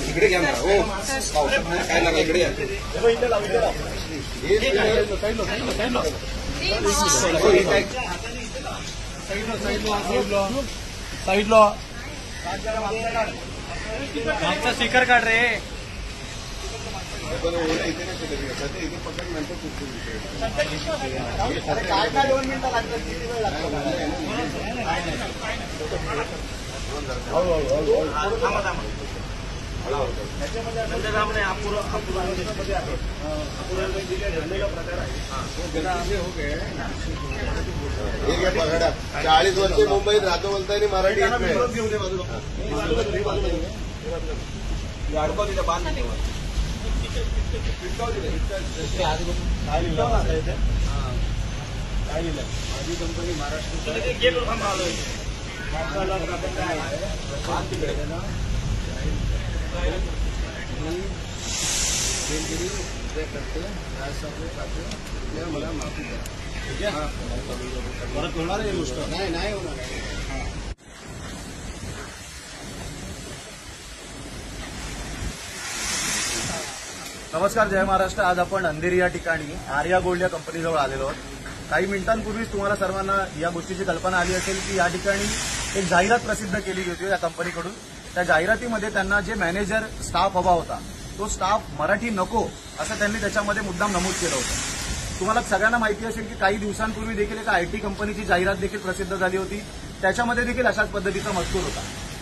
इकडे घ्या ना हो काय लागा इकडे या साईडला मागचा स्टिकर काढ रे. काय 2 मिनिटं लागतात किती वेळ लागतो त्याच्यामध्ये प्रकार आहे 40 वर्षे मुंबईत राहतो बोलताय मराठी माझी कंपनी महाराष्ट्र मला माफी द्या. ठीक आहे परत होणार आहे गोष्ट नाही होणार. नमस्कार, जय महाराष्ट्र. आज आपण अंधेरी या ठिकाणी आर्या गोल्ड या कंपनीजवळ आलेलो आहोत. काही मिनिटांपूर्वीच तुम्हाला सर्वांना या गोष्टीची कल्पना आली असेल की या ठिकाणी एक जाहिरात प्रसिद्ध केली होती या कंपनीकडून. त्या जाहिरातीमध्ये त्यांना जे मॅनेजर स्टाफ हवा होता तो स्टाफ मराठी नको असं त्यांनी त्याच्यामध्ये मुद्दाम नमूद केलं होतं. तुम्हाला सगळ्यांना माहिती असेल की काही दिवसांपूर्वी देखील एका आयटी कंपनीची जाहिरात देखील प्रसिद्ध झाली होती. त्याच्यामध्ये देखील अशाच पद्धतीचा मजकूर होता.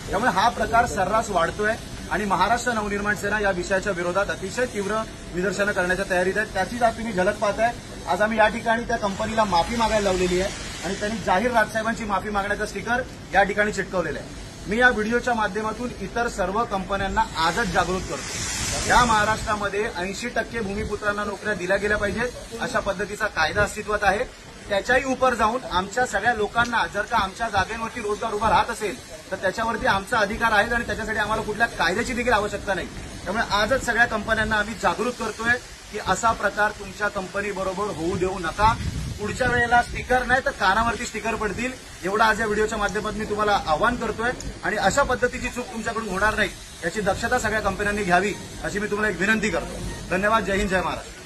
त्यामुळे हा प्रकार सर्रास वाढतोय आणि महाराष्ट्र नवनिर्माण सेना या विषयाच्या विरोधात अतिशय तीव्र निदर्शनं करण्याच्या तयारीत आहे. त्याचीच आज तुम्ही झलक पाहताय. आज आम्ही या ठिकाणी त्या कंपनीला माफी मागायला लावलेली आहे आणि त्यांनी जाहीर राजसाहेबांची माफी मागण्याचं स्टिकर या ठिकाणी चिटकवलेलं आहे. मी या व्हिडिओच्या माध्यमातून इतर सर्व कंपन्यांना आजच जागृत करतो. या महाराष्ट्रामध्ये 80% भूमिपुत्रांना नोकऱ्या दिल्या गेल्या पाहिजेत अशा पद्धतीचा कायदा अस्तित्वात आहे. त्याच्याही उपर जाऊन आमच्या सगळ्या लोकांना जर का आमच्या जागेवरती रोजगार उभा राहत असेल तर त्याच्यावरती आमचा अधिकार आहे आणि त्याच्यासाठी आम्हाला कुठल्या कायद्याची देखील आवश्यकता नाही. त्यामुळे आजच सगळ्या कंपन्यांना आम्ही जागृत करतोय की असा प्रकार तुमच्या कंपनीबरोबर होऊ देऊ नका. पुढच्या वेळेला स्टिकर नाही तर कानावरती स्टिकर पडतील एवढं आज या व्हिडिओच्या माध्यमातून मी तुम्हाला आवाहन करतोय. आणि अशा पद्धतीची चूक तुमच्याकडून होणार नाही याची दक्षता सगळ्या कंपन्यांनी घ्यावी अशी मी तुम्हाला एक विनंती करतो. धन्यवाद. जय हिंद, जय महाराष्ट्र.